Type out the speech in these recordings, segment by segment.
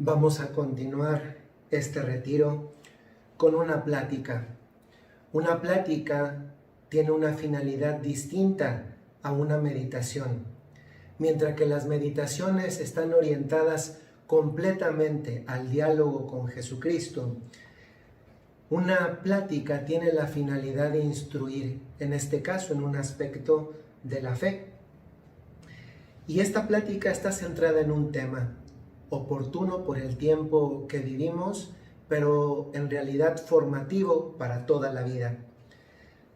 Vamos a continuar este retiro con una plática. Una plática tiene una finalidad distinta a una meditación. Mientras que las meditaciones están orientadas completamente al diálogo con Jesucristo, una plática tiene la finalidad de instruir, en este caso en un aspecto de la fe. Y esta plática está centrada en un tema oportuno por el tiempo que vivimos, pero en realidad formativo para toda la vida.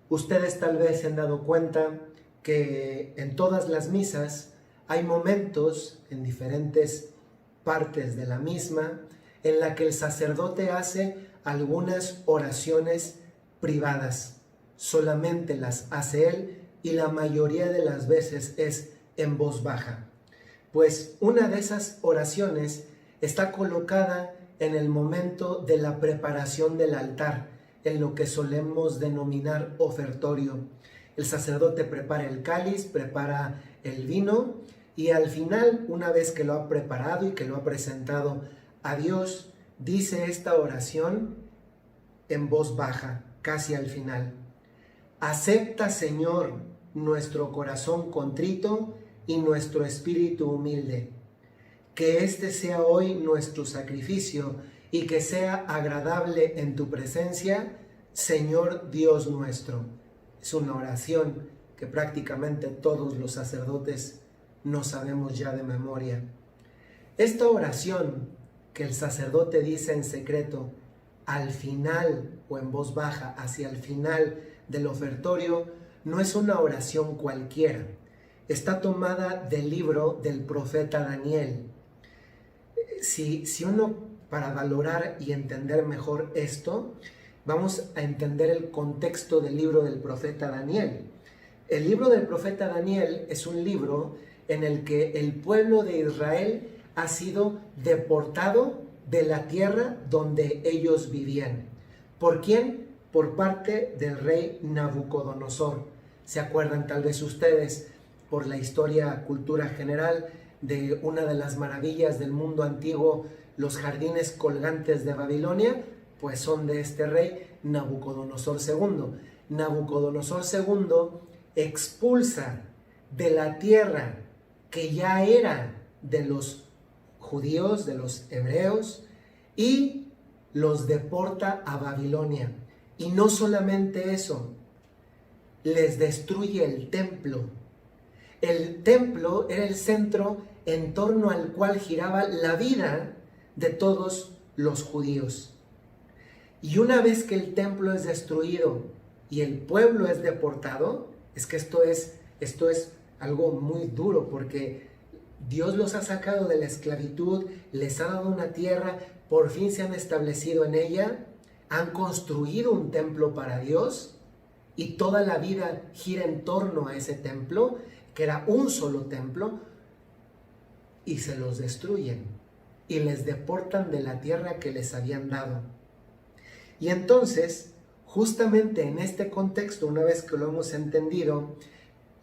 Ustedes tal vez se han dado cuenta que en todas las misas hay momentos en diferentes partes de la misma en la que el sacerdote hace algunas oraciones privadas. Solamente las hace él y la mayoría de las veces es en voz baja. Pues una de esas oraciones está colocada en el momento de la preparación del altar, en lo que solemos denominar ofertorio. El sacerdote prepara el cáliz, prepara el vino y al final, una vez que lo ha preparado y que lo ha presentado a Dios, dice esta oración en voz baja, casi al final. Acepta, Señor, nuestro corazón contrito y nuestro espíritu humilde. Que este sea hoy nuestro sacrificio y que sea agradable en tu presencia, Señor Dios nuestro. Es una oración que prácticamente todos los sacerdotes no sabemos ya de memoria. Esta oración que el sacerdote dice en secreto, al final o en voz baja, hacia el final del ofertorio, no es una oración cualquiera. Está tomada del libro del profeta Daniel. Si uno, para valorar y entender mejor esto, vamos a entender el contexto del libro del profeta Daniel. El libro del profeta Daniel es un libro en el que el pueblo de Israel ha sido deportado de la tierra donde ellos vivían. ¿Por quién? Por parte del rey Nabucodonosor. ¿Se acuerdan tal vez ustedes, por la historia, cultura general, de una de las maravillas del mundo antiguo, los jardines colgantes de Babilonia? Pues son de este rey Nabucodonosor II. Nabucodonosor II expulsa de la tierra que ya era de los judíos, de los hebreos, y los deporta a Babilonia. Y no solamente eso, les destruye el templo. El templo era el centro en torno al cual giraba la vida de todos los judíos. Y una vez que el templo es destruido y el pueblo es deportado, es que esto es algo muy duro, porque Dios los ha sacado de la esclavitud, les ha dado una tierra, por fin se han establecido en ella, han construido un templo para Dios y toda la vida gira en torno a ese templo, que era un solo templo, y se los destruyen y les deportan de la tierra que les habían dado. Y entonces, justamente en este contexto, una vez que lo hemos entendido,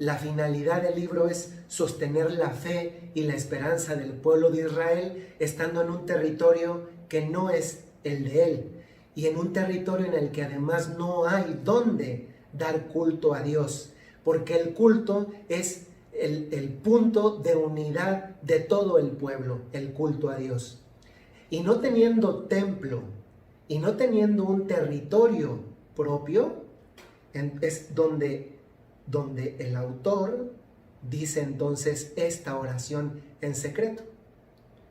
la finalidad del libro es sostener la fe y la esperanza del pueblo de Israel, estando en un territorio que no es el de él, y en un territorio en el que además no hay dónde dar culto a Dios, porque el culto es el punto de unidad de todo el pueblo, el culto a Dios. Y no teniendo templo, y no teniendo un territorio propio, es donde el autor dice entonces esta oración en secreto.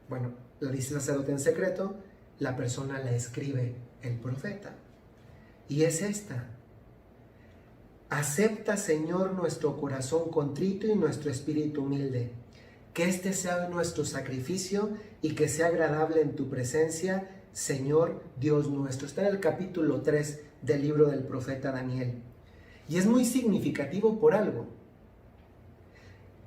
Bueno, la dice el sacerdote en secreto, la persona la escribe el profeta. Y es esta: acepta, Señor, nuestro corazón contrito y nuestro espíritu humilde. Que este sea nuestro sacrificio y que sea agradable en tu presencia, Señor Dios nuestro. Está en el capítulo 3 del libro del profeta Daniel. Y es muy significativo por algo.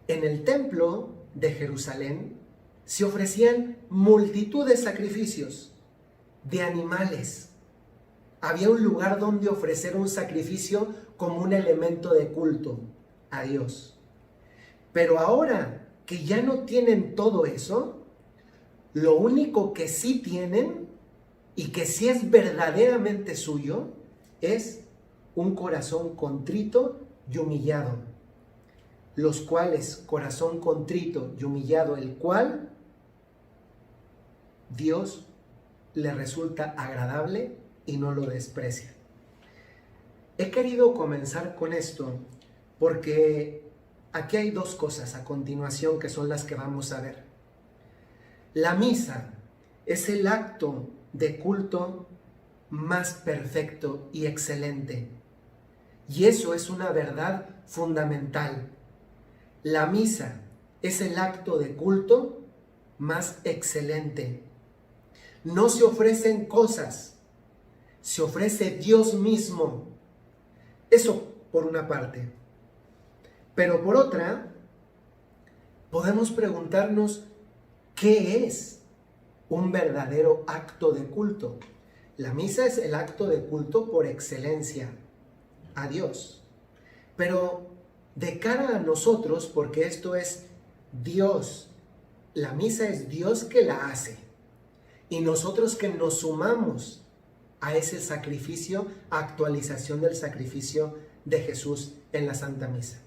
En el templo de Jerusalén se ofrecían multitud de sacrificios de animales. Había un lugar donde ofrecer un sacrificio como un elemento de culto a Dios. Pero ahora que ya no tienen todo eso, Lo único que sí tienen y que sí es verdaderamente suyo es un corazón contrito y humillado, los cuales, corazón contrito y humillado, el cual Dios le resulta agradable y no lo desprecia. He querido comenzar con esto porque aquí hay dos cosas a continuación que son las que vamos a ver. La misa es el acto de culto más perfecto y excelente. Y eso es una verdad fundamental. La misa es el acto de culto más excelente. No se ofrecen cosas, se ofrece Dios mismo. Eso por una parte. Pero por otra, podemos preguntarnos, ¿qué es un verdadero acto de culto? La misa es el acto de culto por excelencia a Dios. Pero de cara a nosotros, porque esto es Dios, la misa es Dios que la hace. Y nosotros que nos sumamos a ese sacrificio, actualización del sacrificio de Jesús en la Santa Misa.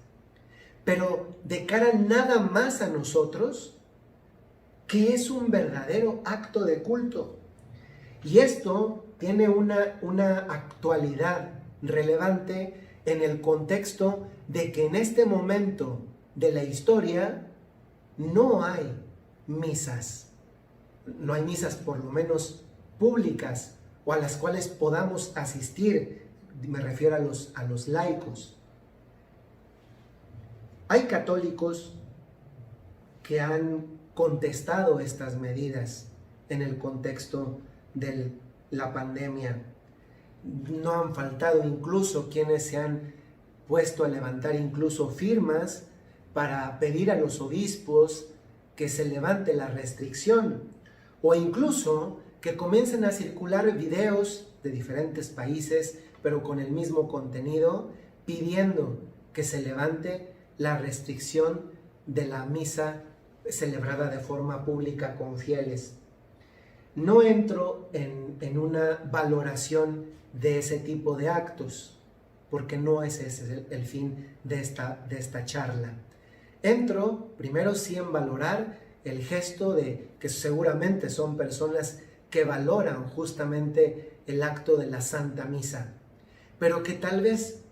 Pero de cara nada más a nosotros, ¿qué es un verdadero acto de culto? Y esto tiene una actualidad relevante en el contexto de que en este momento de la historia no hay misas. No hay misas por lo menos públicas o a las cuales podamos asistir. Me refiero a los laicos. Hay católicos que han contestado estas medidas en el contexto de la pandemia. No han faltado incluso quienes se han puesto a levantar incluso firmas para pedir a los obispos que se levante la restricción, o incluso que comiencen a circular videos de diferentes países, pero con el mismo contenido, pidiendo que se levante la restricción de la misa celebrada de forma pública con fieles. No entro en una valoración de ese tipo de actos, porque no ese es el fin de esta charla. Entro primero sí en valorar el gesto de que seguramente son personas que valoran justamente el acto de la Santa Misa, pero que tal vez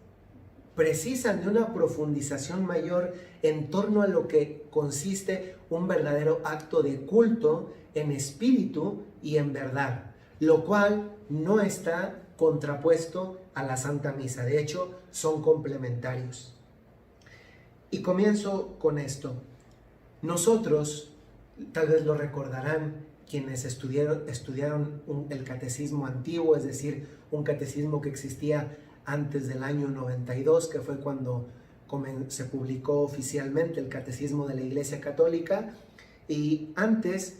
precisan de una profundización mayor en torno a lo que consiste un verdadero acto de culto en espíritu y en verdad, lo cual no está contrapuesto a la Santa Misa. De hecho, son complementarios. Y comienzo con esto. Nosotros, tal vez lo recordarán quienes estudiaron el catecismo antiguo, es decir, un catecismo que existía antes del año 92, que fue cuando se publicó oficialmente el Catecismo de la Iglesia Católica, y antes,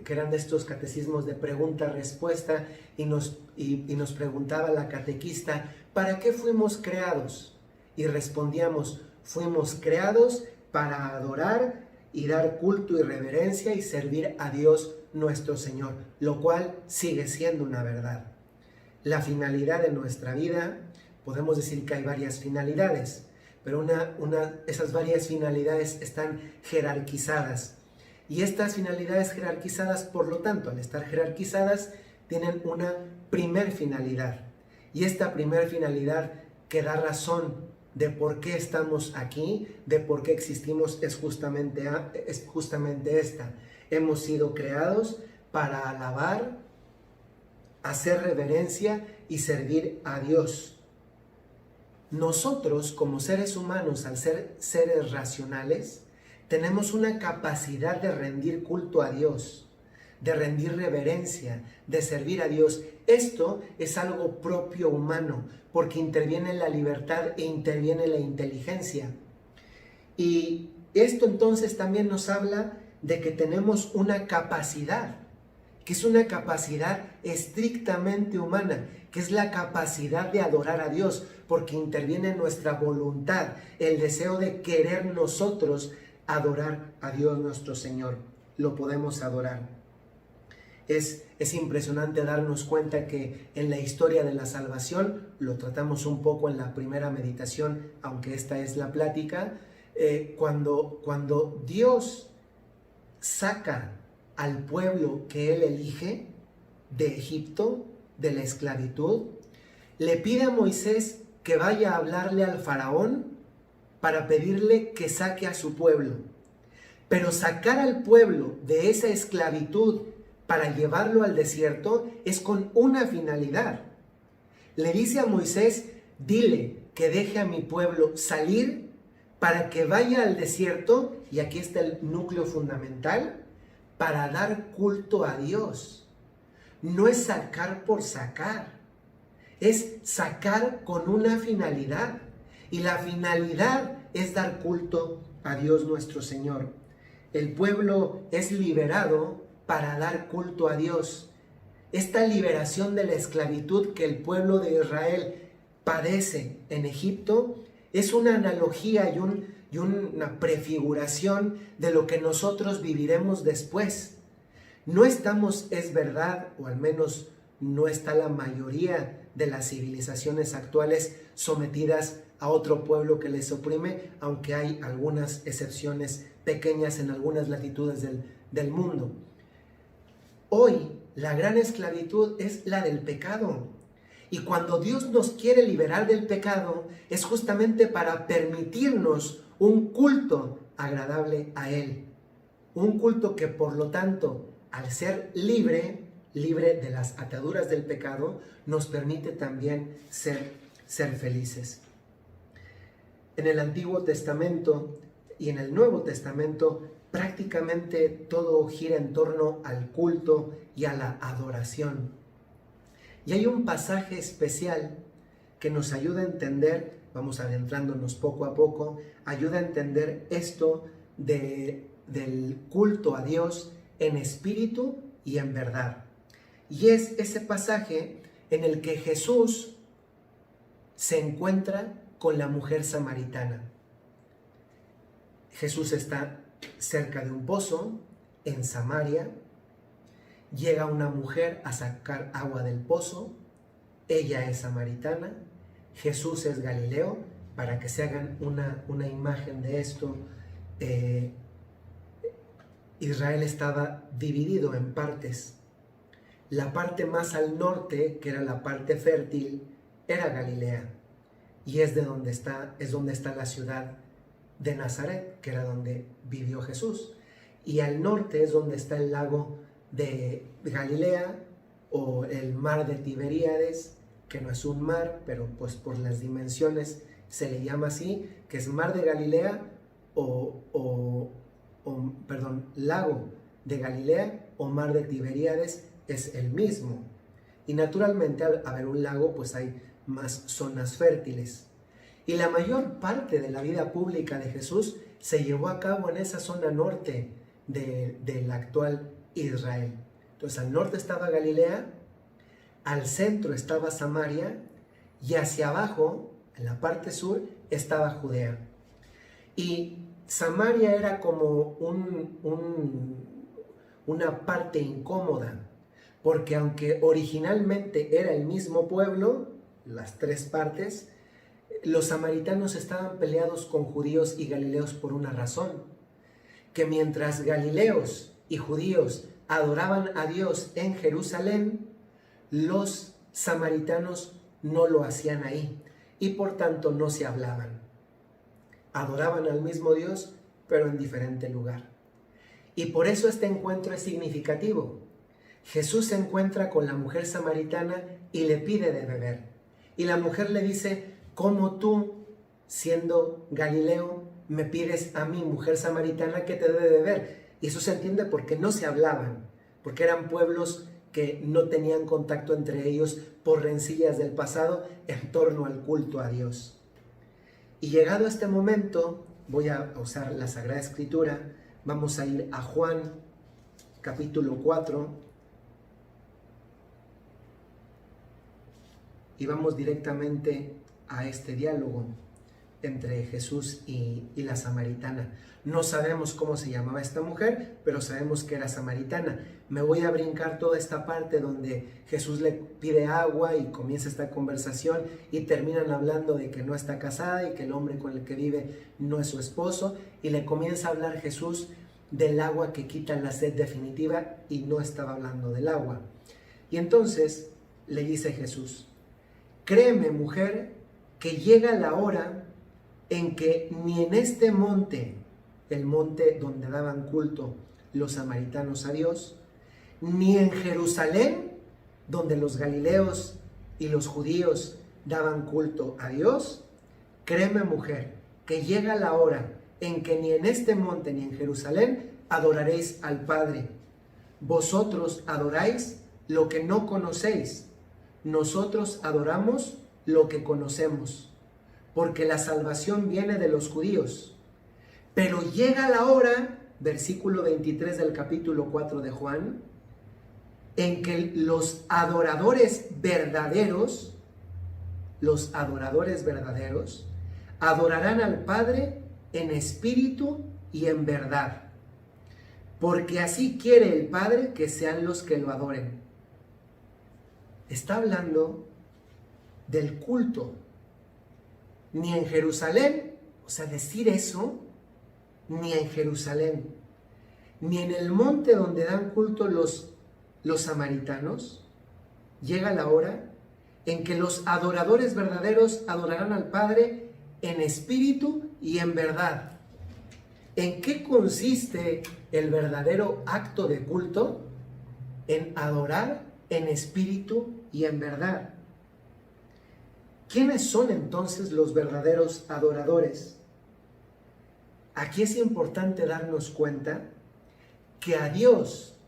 que eran de estos catecismos de pregunta-respuesta, y nos preguntaba la catequista, ¿para qué fuimos creados? Y respondíamos, fuimos creados para adorar y dar culto y reverencia y servir a Dios nuestro Señor, lo cual sigue siendo una verdad. La finalidad de nuestra vida, podemos decir que hay varias finalidades, pero esas varias finalidades están jerarquizadas. Y estas finalidades jerarquizadas, por lo tanto, al estar jerarquizadas, tienen una primer finalidad. Y esta primer finalidad que da razón de por qué estamos aquí, de por qué existimos, es justamente esta. Hemos sido creados para alabar, hacer reverencia y servir a Dios. Nosotros, como seres humanos, al ser seres racionales, tenemos una capacidad de rendir culto a Dios, de rendir reverencia, de servir a Dios. Esto es algo propio humano, porque interviene la libertad e interviene la inteligencia. Y esto entonces también nos habla de que tenemos una capacidad, que es una capacidad estrictamente humana, que es la capacidad de adorar a Dios, porque interviene nuestra voluntad, el deseo de querer nosotros adorar a Dios nuestro Señor. lo podemos adorar. Es impresionante darnos cuenta que en la historia de la salvación, lo tratamos un poco en la primera meditación, aunque esta es la plática, cuando Dios saca al pueblo que Él elige de Egipto, de la esclavitud, le pide a Moisés que vaya a hablarle al faraón para pedirle que saque a su pueblo. Pero sacar al pueblo de esa esclavitud para llevarlo al desierto es con una finalidad. Le dice a Moisés, dile que deje a mi pueblo salir para que vaya al desierto, y aquí está el núcleo fundamental, para dar culto a Dios. No es sacar por sacar, es sacar con una finalidad, y la finalidad es dar culto a Dios nuestro Señor. El pueblo es liberado para dar culto a Dios. Esta liberación de la esclavitud que el pueblo de Israel padece en Egipto es una analogía y una prefiguración de lo que nosotros viviremos después. No estamos, es verdad, o al menos no está la mayoría de las civilizaciones actuales sometidas a otro pueblo que les oprime, aunque hay algunas excepciones pequeñas en algunas latitudes del mundo. Hoy la gran esclavitud es la del pecado. Y cuando Dios nos quiere liberar del pecado, es justamente para permitirnos un culto agradable a Él. Un culto que, por lo tanto, al ser libre de las ataduras del pecado, nos permite también ser felices. En el Antiguo Testamento y en el Nuevo Testamento, prácticamente todo gira en torno al culto y a la adoración. Y hay un pasaje especial que nos ayuda a entender, vamos adentrándonos poco a poco, ayuda a entender esto del culto a Dios en espíritu y en verdad. Y es ese pasaje en el que Jesús se encuentra con la mujer samaritana. Jesús está cerca de un pozo en Samaria. Llega una mujer a sacar agua del pozo. Ella es samaritana. Jesús es Galileo. Para que se hagan una imagen de esto, Israel estaba dividido en partes. La parte más al norte, que era la parte fértil, era Galilea. Y es donde está la ciudad de Nazaret, que era donde vivió Jesús. Y al norte es donde está el lago de Galilea, o el mar de Tiberíades, que no es un mar, pero pues por las dimensiones se le llama así, que es mar de Galilea lago de Galilea o mar de Tiberíades, es el mismo. Y naturalmente, al haber un lago, pues hay más zonas fértiles. Y la mayor parte de la vida pública de Jesús se llevó a cabo en esa zona norte del actual Israel. Entonces, al norte estaba Galilea, al centro estaba Samaria, y hacia abajo, en la parte sur, estaba Judea. Y Samaria era como una parte incómoda, porque aunque originalmente era el mismo pueblo, las tres partes, los samaritanos estaban peleados con judíos y galileos por una razón: que mientras galileos y judíos adoraban a Dios en Jerusalén, los samaritanos no lo hacían ahí, y por tanto no se hablaban. Adoraban al mismo Dios, pero en diferente lugar. Y por eso este encuentro es significativo. Jesús se encuentra con la mujer samaritana y le pide de beber. Y la mujer le dice: ¿cómo tú, siendo Galileo, me pides a mí, mujer samaritana, que te dé de beber? Y eso se entiende porque no se hablaban, porque eran pueblos que no tenían contacto entre ellos por rencillas del pasado en torno al culto a Dios. Y llegado a este momento, voy a usar la Sagrada Escritura. Vamos a ir a Juan, capítulo 4, y vamos directamente a este diálogo. entre Jesús y la samaritana. No sabemos cómo se llamaba esta mujer, pero sabemos que era samaritana. Me voy a brincar toda esta parte donde Jesús le pide agua y comienza esta conversación y terminan hablando de que no está casada y que el hombre con el que vive no es su esposo, y le comienza a hablar Jesús del agua que quita la sed definitiva, y no estaba hablando del agua. Y entonces le dice Jesús: créeme, mujer, que llega la hora en que ni en este monte, el monte donde daban culto los samaritanos a Dios, ni en Jerusalén, donde los galileos y los judíos daban culto a Dios, créeme, mujer, que llega la hora en que ni en este monte ni en Jerusalén adoraréis al Padre. Vosotros adoráis lo que no conocéis, nosotros adoramos lo que conocemos, porque la salvación viene de los judíos. Pero llega la hora, versículo 23 del capítulo 4 de Juan, en que los adoradores verdaderos adorarán al Padre en espíritu y en verdad, porque así quiere el Padre que sean los que lo adoren. Está hablando del culto. Ni en Jerusalén, o sea, decir eso, ni en Jerusalén, ni en el monte donde dan culto los samaritanos, llega la hora en que los adoradores verdaderos adorarán al Padre en espíritu y en verdad. ¿En qué consiste el verdadero acto de culto? En adorar en espíritu y en verdad. ¿Quiénes son entonces los verdaderos adoradores? Aquí es importante darnos cuenta que a Dios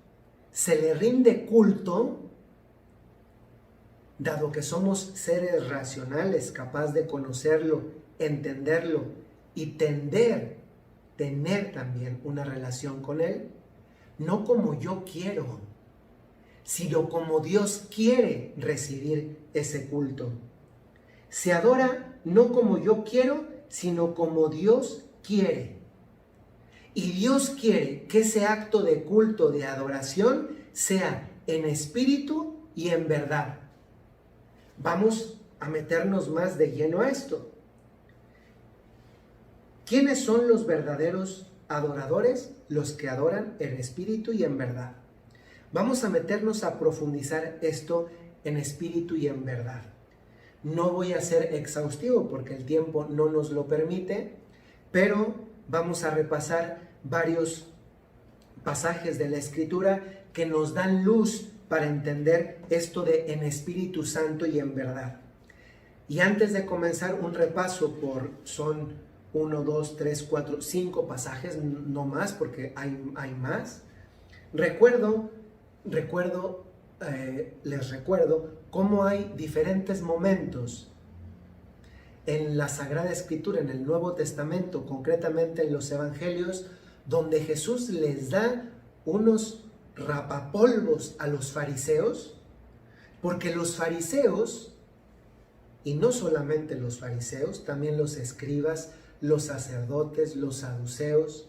se le rinde culto, dado que somos seres racionales, capaz de conocerlo, entenderlo y tener también una relación con Él, no como yo quiero, sino como Dios quiere recibir ese culto. Se adora no como yo quiero, sino como Dios quiere. Y Dios quiere que ese acto de culto, de adoración, sea en espíritu y en verdad. Vamos a meternos más de lleno a esto. ¿Quiénes son los verdaderos adoradores? Los que adoran en espíritu y en verdad. Vamos a meternos a profundizar esto en espíritu y en verdad. No voy a ser exhaustivo porque el tiempo no nos lo permite, pero vamos a repasar varios pasajes de la Escritura que nos dan luz para entender esto de en Espíritu Santo y en verdad. Y antes de comenzar un repaso son 1, 2, 3, 4, 5 pasajes, no más porque hay más. Les recuerdo cómo hay diferentes momentos en la Sagrada Escritura, en el Nuevo Testamento, concretamente en los Evangelios, donde Jesús les da unos rapapolvos a los fariseos, porque los fariseos, y no solamente los fariseos, también los escribas, los sacerdotes, los saduceos,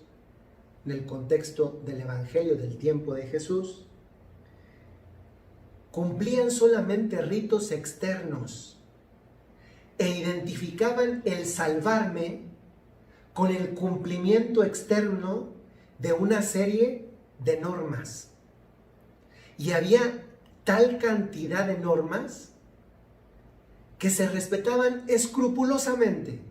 en el contexto del Evangelio del tiempo de Jesús, cumplían solamente ritos externos e identificaban el salvarme con el cumplimiento externo de una serie de normas. Y había tal cantidad de normas que se respetaban escrupulosamente,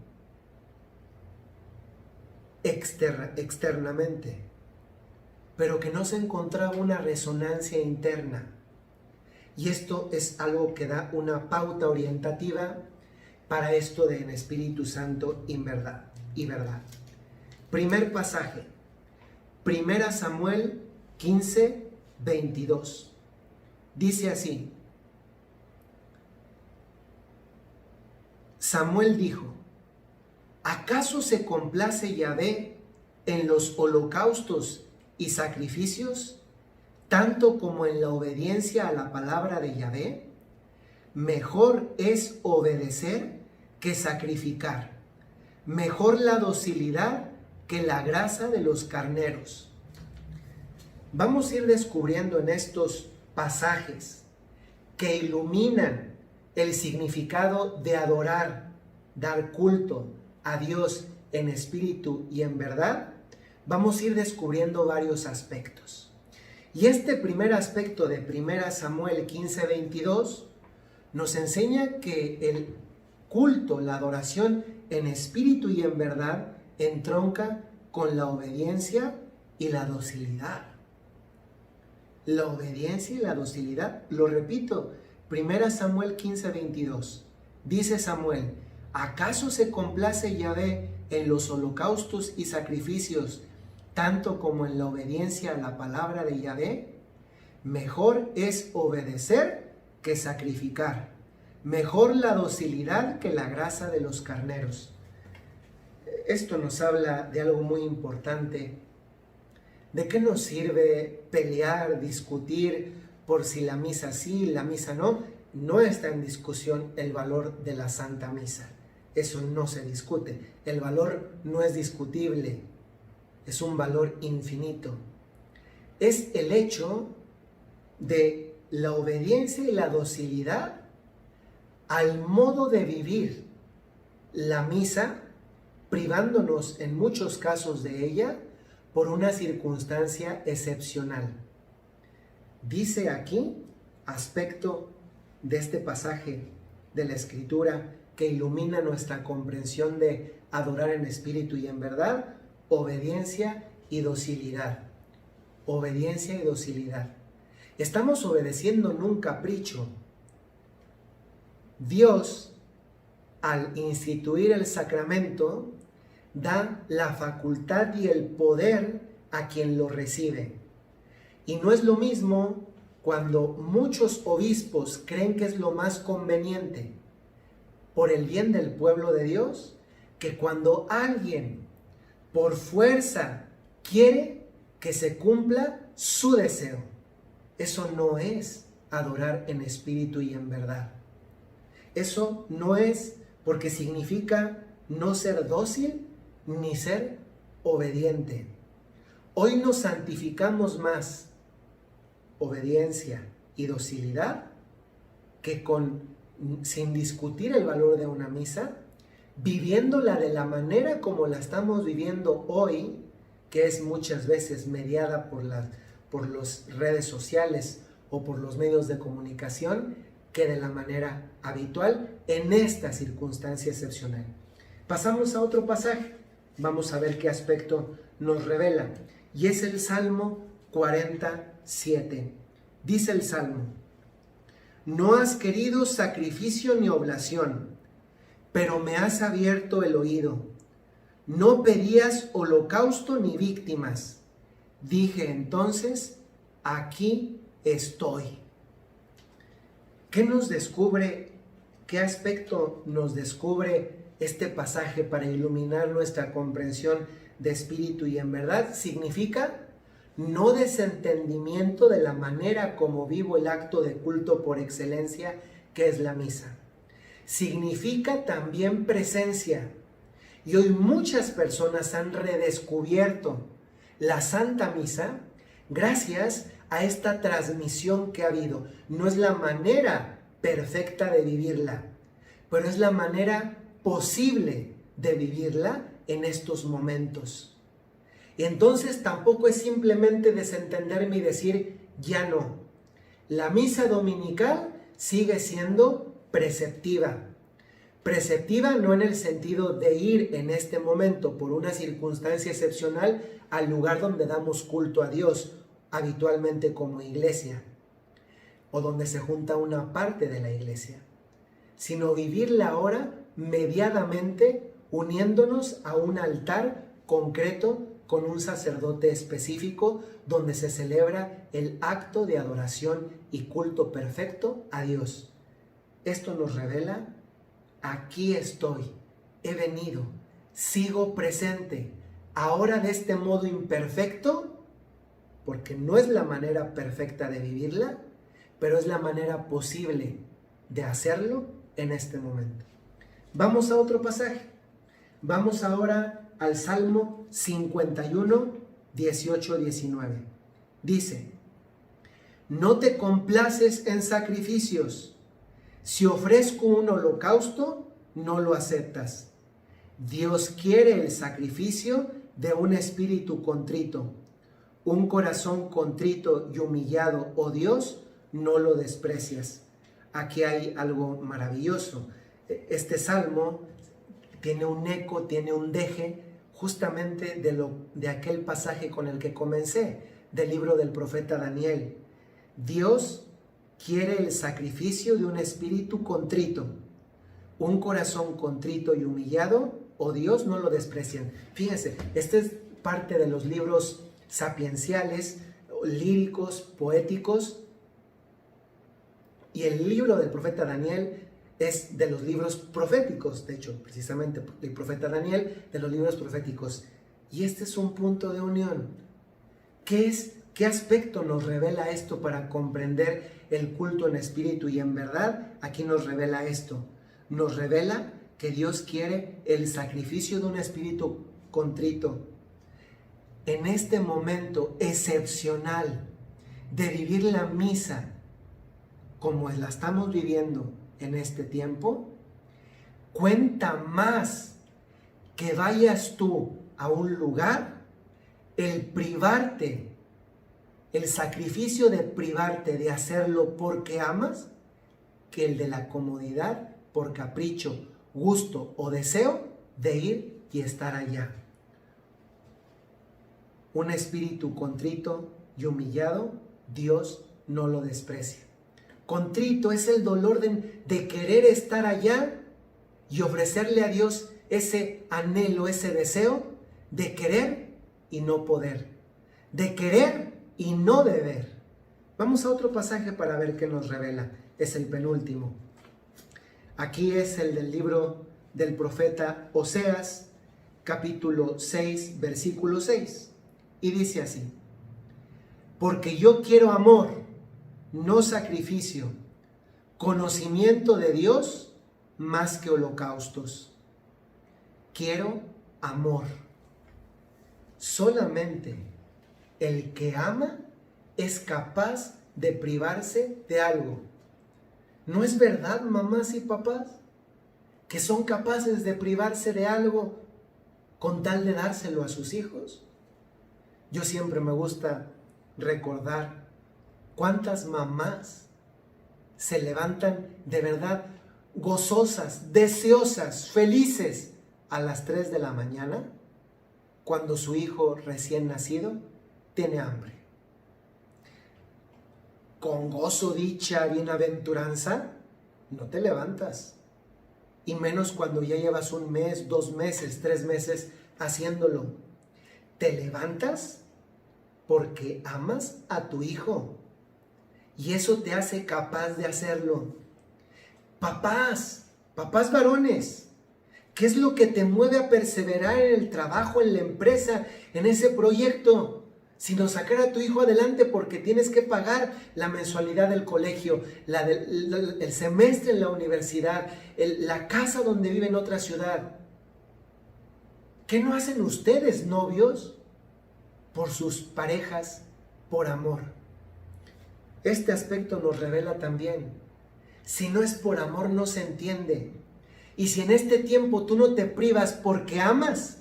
externamente, pero que no se encontraba una resonancia interna. Y esto es algo que da una pauta orientativa para esto de en Espíritu Santo y verdad. Primer pasaje, 1 Samuel 15, 22. Dice así: Samuel dijo: ¿acaso se complace Yahvé en los holocaustos y sacrificios, tanto como en la obediencia a la palabra de Yahvé? Mejor es obedecer que sacrificar. mejor la docilidad que la grasa de los carneros. Vamos a ir descubriendo en estos pasajes que iluminan el significado de adorar, dar culto a Dios en espíritu y en verdad. Vamos a ir descubriendo varios aspectos. Y este primer aspecto de 1 Samuel 15:22 nos enseña que el culto, la adoración en espíritu y en verdad entronca con la obediencia y la docilidad. La obediencia y la docilidad, lo repito, 1 Samuel 15:22. Dice Samuel: ¿acaso se complace Yahvé en los holocaustos y sacrificios, tanto como en la obediencia a la palabra de Yahvé? Mejor es obedecer que sacrificar, mejor la docilidad que la grasa de los carneros. Esto nos habla de algo muy importante. ¿De qué nos sirve pelear, discutir por si la misa sí, la misa no? No está en discusión el valor de la Santa Misa. Eso no se discute. El valor no es discutible. Es un valor infinito. Es el hecho de la obediencia y la docilidad al modo de vivir la misa, privándonos en muchos casos de ella por una circunstancia excepcional. Dice aquí, aspecto de este pasaje de la Escritura que ilumina nuestra comprensión de adorar en espíritu y en verdad: obediencia y docilidad. Obediencia y docilidad. Estamos obedeciendo en un capricho. Dios, al instituir el sacramento, da la facultad y el poder a quien lo recibe. Y no es lo mismo cuando muchos obispos creen que es lo más conveniente por el bien del pueblo de Dios, que cuando alguien por fuerza quiere que se cumpla su deseo. Eso no es adorar en espíritu y en verdad. Eso no es, porque significa no ser dócil ni ser obediente. Hoy nos santificamos más obediencia y docilidad que sin discutir el valor de una misa, viviéndola de la manera como la estamos viviendo hoy, que es muchas veces mediada por las redes sociales o por los medios de comunicación, que de la manera habitual en esta circunstancia excepcional. Pasamos a otro pasaje. Vamos a ver qué aspecto nos revela. Y es el Salmo 47. Dice el Salmo: no has querido sacrificio ni oblación, pero me has abierto el oído. No pedías holocausto ni víctimas. Dije entonces: aquí estoy. ¿Qué nos descubre? ¿Qué aspecto nos descubre este pasaje para iluminar nuestra comprensión de espíritu y en verdad? Significa no desentendimiento de la manera como vivo el acto de culto por excelencia, que es la misa. Significa también presencia. Y hoy muchas personas han redescubierto la Santa Misa gracias a esta transmisión que ha habido. No es la manera perfecta de vivirla, pero es la manera posible de vivirla en estos momentos. Y entonces tampoco es simplemente desentenderme y decir ya no. La misa dominical sigue siendo preceptiva. Preceptiva no en el sentido de ir en este momento por una circunstancia excepcional al lugar donde damos culto a Dios, habitualmente como iglesia, o donde se junta una parte de la iglesia, sino vivirla ahora mediadamente, uniéndonos a un altar concreto con un sacerdote específico donde se celebra el acto de adoración y culto perfecto a Dios. Esto nos revela: aquí estoy, he venido, sigo presente, ahora de este modo imperfecto, porque no es la manera perfecta de vivirla, pero es la manera posible de hacerlo en este momento. Vamos a otro pasaje. Vamos ahora al Salmo 51, 18, 19. Dice: no te complaces en sacrificios. Si ofrezco un holocausto, no lo aceptas. Dios quiere el sacrificio de un espíritu contrito. Un corazón contrito y humillado, oh Dios, no lo desprecias. Aquí hay algo maravilloso. Este salmo tiene un eco, tiene un deje justamente de aquel pasaje con el que comencé, del libro del profeta Daniel. Dios quiere el sacrificio de un espíritu contrito. Un corazón contrito y humillado, oh Dios, no lo desprecian. Fíjense, este es parte de los libros sapienciales, líricos, poéticos, y el libro del profeta Daniel es de los libros proféticos, de hecho, precisamente el profeta Daniel, de los libros proféticos. Y este es un punto de unión. ¿Qué aspecto nos revela esto para comprender el culto en espíritu y en verdad? Aquí nos revela esto. Nos revela que Dios quiere el sacrificio de un espíritu contrito. En este momento excepcional de vivir la misa como la estamos viviendo en este tiempo, cuenta más que vayas tú a un lugar, el privarte, el sacrificio de privarte de hacerlo porque amas, que el de la comodidad por capricho, gusto o deseo de ir y estar allá. Un espíritu contrito y humillado, Dios no lo desprecia. Contrito es el dolor de querer estar allá y ofrecerle a Dios ese anhelo, ese deseo de querer y no poder, de querer y no deber. Vamos a otro pasaje para ver qué nos revela. Es el penúltimo. Aquí es el del libro del profeta Oseas, capítulo 6, versículo 6. Y dice así: porque yo quiero amor, no sacrificio, conocimiento de Dios más que holocaustos. Quiero amor. Solamente el que ama es capaz de privarse de algo. ¿No es verdad, mamás y papás, que son capaces de privarse de algo con tal de dárselo a sus hijos? Yo siempre me gusta recordar cuántas mamás se levantan de verdad gozosas, deseosas, felices a las 3 de la mañana cuando su hijo recién nacido tiene hambre. Con gozo, dicha, bienaventuranza, no te levantas. Y menos cuando ya llevas 1 mes, 2 meses, 3 meses haciéndolo. Te levantas porque amas a tu hijo. Y eso te hace capaz de hacerlo. Papás varones, ¿qué es lo que te mueve a perseverar en el trabajo, en la empresa, en ese proyecto? Sino sacar a tu hijo adelante porque tienes que pagar la mensualidad del colegio, el semestre en la universidad, la casa donde vive en otra ciudad. ¿Qué no hacen ustedes, novios, por sus parejas, por amor? Este aspecto nos revela también: si no es por amor, no se entiende. Y si en este tiempo tú no te privas porque amas,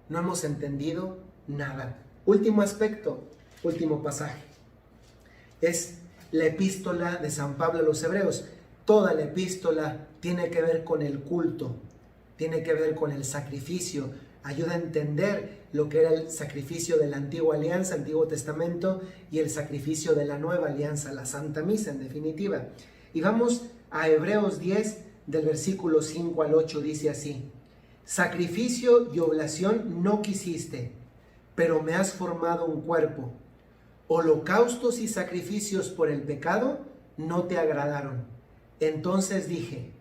no hemos entendido nada. Último aspecto, último pasaje. Es la epístola de San Pablo a los Hebreos. Toda la epístola tiene que ver con el culto, tiene que ver con el sacrificio. Ayuda a entender lo que era el sacrificio de la antigua alianza, Antiguo Testamento, y el sacrificio de la nueva alianza, la Santa Misa en definitiva. Y vamos a Hebreos 10, del versículo 5 al 8, dice así: sacrificio y oblación no quisiste, pero me has formado un cuerpo. Holocaustos y sacrificios por el pecado no te agradaron. Entonces dije: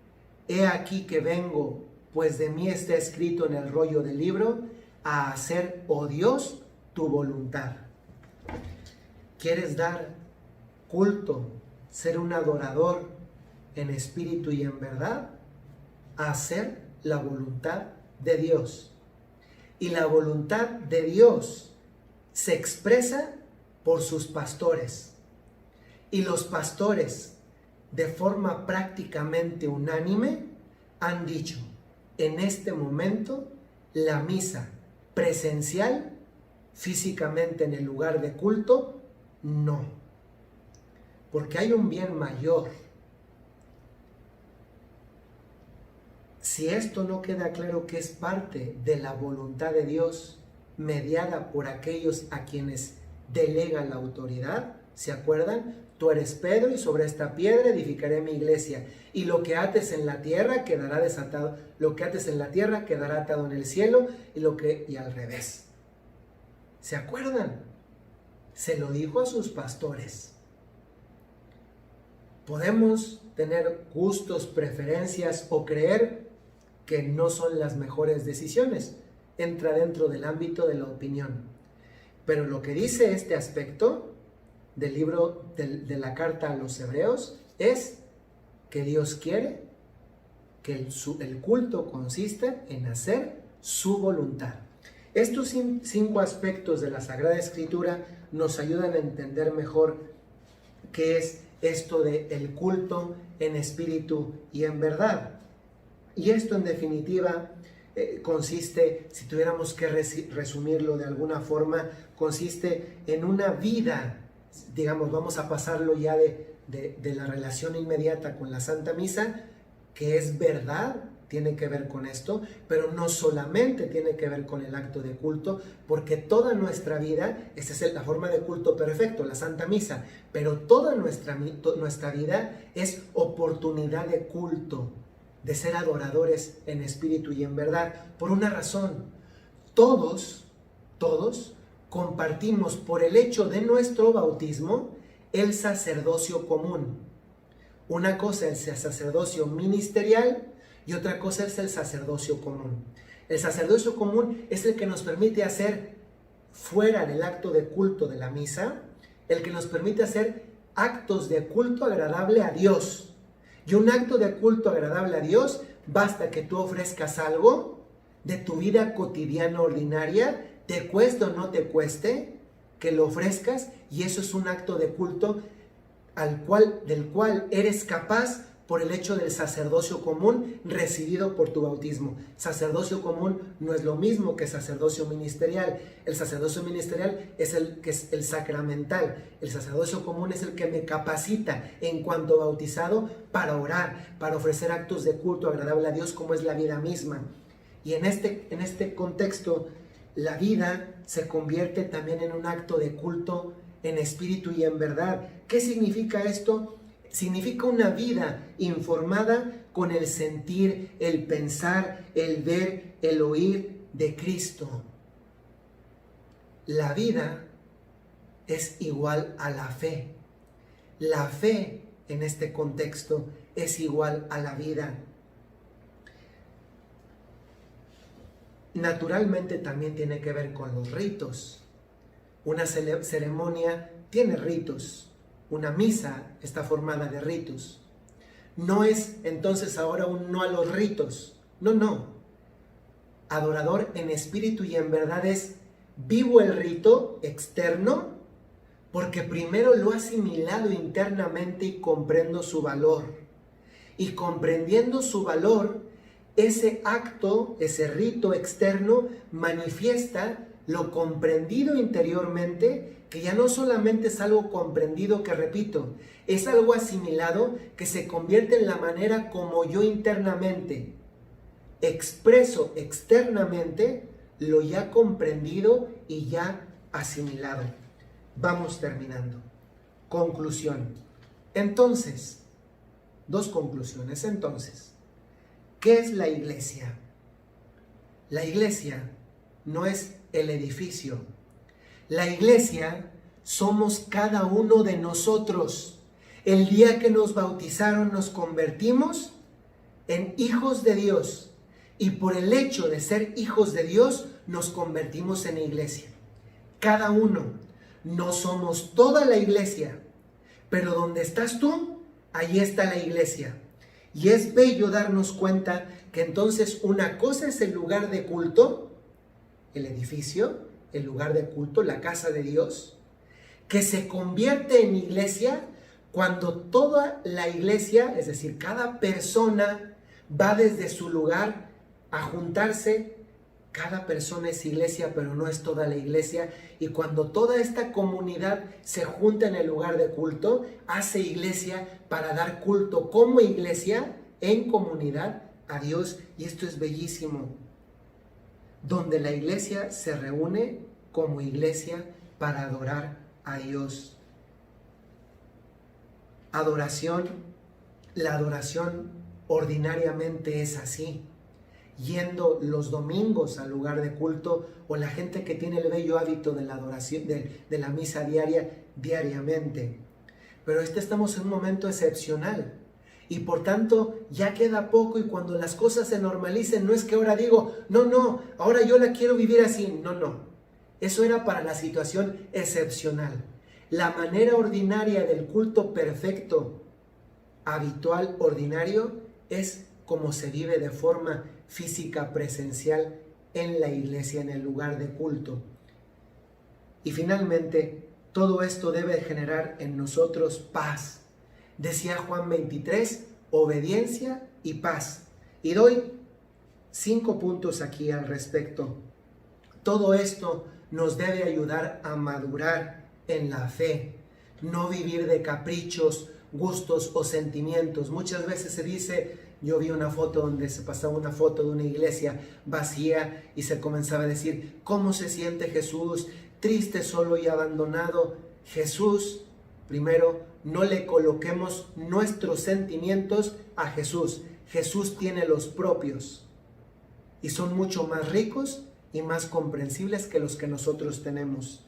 he aquí que vengo, pues de mí está escrito en el rollo del libro, a hacer, oh Dios, tu voluntad. ¿Quieres dar culto, ser un adorador en espíritu y en verdad? A hacer la voluntad de Dios. Y la voluntad de Dios se expresa por sus pastores. Y los pastores, de forma prácticamente unánime, han dicho, en este momento, la misa presencial, físicamente en el lugar de culto, no. Porque hay un bien mayor. Si esto no queda claro que es parte de la voluntad de Dios, mediada por aquellos a quienes delega la autoridad, ¿se acuerdan? Tú eres Pedro y sobre esta piedra edificaré mi iglesia, y lo que ates en la tierra quedará desatado, lo que ates en la tierra quedará atado en el cielo, y al revés. ¿Se acuerdan? Se lo dijo a sus pastores. Podemos tener gustos, preferencias o creer que no son las mejores decisiones. Entra dentro del ámbito de la opinión. Pero lo que dice este aspecto del libro de la carta a los Hebreos es que Dios quiere que el culto consista en hacer su voluntad. Estos 5 aspectos de la Sagrada Escritura nos ayudan a entender mejor qué es esto del culto en espíritu y en verdad. Y esto en definitiva consiste, si tuviéramos que resumirlo de alguna forma, consiste en una vida, digamos, vamos a pasarlo ya de la relación inmediata con la Santa Misa, que es verdad, tiene que ver con esto, pero no solamente tiene que ver con el acto de culto, porque toda nuestra vida, esta es la forma de culto perfecto, la Santa Misa, pero toda nuestra vida es oportunidad de culto, de ser adoradores en espíritu y en verdad, por una razón. Todos compartimos por el hecho de nuestro bautismo el sacerdocio común. Una cosa es el sacerdocio ministerial y otra cosa es el sacerdocio común. El sacerdocio común es el que nos permite hacer fuera del acto de culto de la misa, el que nos permite hacer actos de culto agradable a Dios. Y un acto de culto agradable a Dios, basta que tú ofrezcas algo de tu vida cotidiana ordinaria, te cueste o no te cueste, que lo ofrezcas, y eso es un acto de culto del cual eres capaz por el hecho del sacerdocio común recibido por tu bautismo. Sacerdocio común no es lo mismo que sacerdocio ministerial. El sacerdocio ministerial es el sacramental. El sacerdocio común es el que me capacita en cuanto bautizado para orar, para ofrecer actos de culto agradable a Dios, como es la vida misma. Y en este contexto, la vida se convierte también en un acto de culto en espíritu y en verdad. ¿Qué significa esto? Significa una vida informada con el sentir, el pensar, el ver, el oír de Cristo. La vida es igual a la fe. La fe en este contexto es igual a la vida. Naturalmente también tiene que ver con los ritos. Una ceremonia tiene ritos. Una misa está formada de ritos. No es entonces ahora un no a los ritos. No. Adorador en espíritu y en verdad es vivo el rito externo porque primero lo he asimilado internamente y comprendo su valor. Y comprendiendo su valor, ese acto, ese rito externo manifiesta lo comprendido interiormente, que ya no solamente es algo comprendido, que repito, es algo asimilado que se convierte en la manera como yo internamente expreso externamente lo ya comprendido y ya asimilado. Vamos terminando. Conclusión. Entonces, 2 conclusiones. Entonces, ¿qué es la iglesia? La iglesia no es el edificio. La iglesia somos cada uno de nosotros. El día que nos bautizaron nos convertimos en hijos de Dios. Y por el hecho de ser hijos de Dios nos convertimos en iglesia. Cada uno. No somos toda la iglesia. Pero donde estás tú, ahí está la iglesia. Y es bello darnos cuenta que entonces una cosa es el lugar de culto, el edificio, el lugar de culto, la casa de Dios, que se convierte en iglesia cuando toda la iglesia, es decir, cada persona va desde su lugar a juntarse. Cada persona es iglesia, pero no es toda la iglesia. Y cuando toda esta comunidad se junta en el lugar de culto, hace iglesia para dar culto como iglesia, en comunidad, a Dios. Y esto es bellísimo. Donde la iglesia se reúne como iglesia para adorar a Dios. Adoración, la adoración ordinariamente es así. Yendo los domingos al lugar de culto, o la gente que tiene el bello hábito de la adoración, de la misa diariamente. Pero estamos en un momento excepcional y por tanto ya queda poco, y cuando las cosas se normalicen, no es que ahora digo, no, ahora yo la quiero vivir así, no. Eso era para la situación excepcional. La manera ordinaria del culto perfecto, habitual, ordinario, es como se vive de forma física, presencial, en la iglesia, en el lugar de culto. Y finalmente, todo esto debe generar en nosotros paz. Decía Juan 23, obediencia y paz. Y doy 5 puntos aquí al respecto. Todo esto nos debe ayudar a madurar en la fe, no vivir de caprichos, gustos o sentimientos. Muchas veces se dice, yo vi una foto donde se pasaba una foto de una iglesia vacía y se comenzaba a decir, ¿cómo se siente Jesús? Triste, solo y abandonado. Jesús, primero, no le coloquemos nuestros sentimientos a Jesús. Jesús tiene los propios y son mucho más ricos y más comprensibles que los que nosotros tenemos.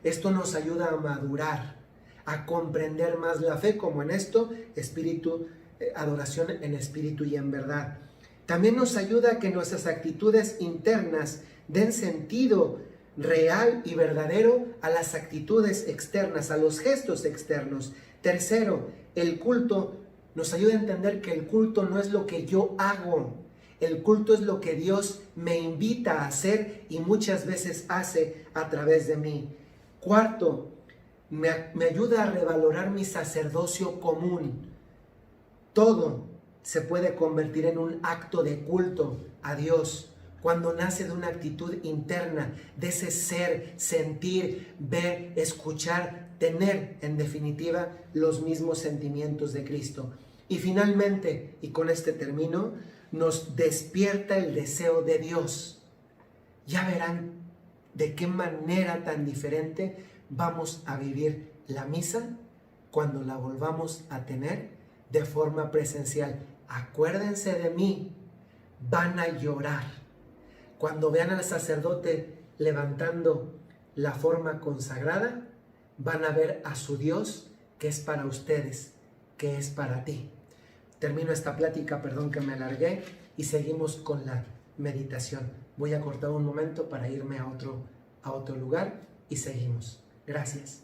Esto nos ayuda a madurar, a comprender más la fe, como en esto, adoración en espíritu y en verdad. También nos ayuda a que nuestras actitudes internas den sentido real y verdadero a las actitudes externas, a los gestos externos. Tercero, el culto nos ayuda a entender que el culto no es lo que yo hago. El culto es lo que Dios me invita a hacer y muchas veces hace a través de mí. Cuarto, me ayuda a revalorar mi sacerdocio común. Todo se puede convertir en un acto de culto a Dios cuando nace de una actitud interna, de ese ser, sentir, ver, escuchar, tener, en definitiva, los mismos sentimientos de Cristo. Y finalmente, y con este termino, nos despierta el deseo de Dios. Ya verán de qué manera tan diferente vamos a vivir la misa cuando la volvamos a tener de forma presencial. Acuérdense de mí, van a llorar. Cuando vean al sacerdote levantando la forma consagrada, van a ver a su Dios, que es para ustedes, que es para ti. Termino esta plática, perdón que me alargué, y seguimos con la meditación. Voy a cortar un momento para irme a otro lugar y seguimos. Gracias.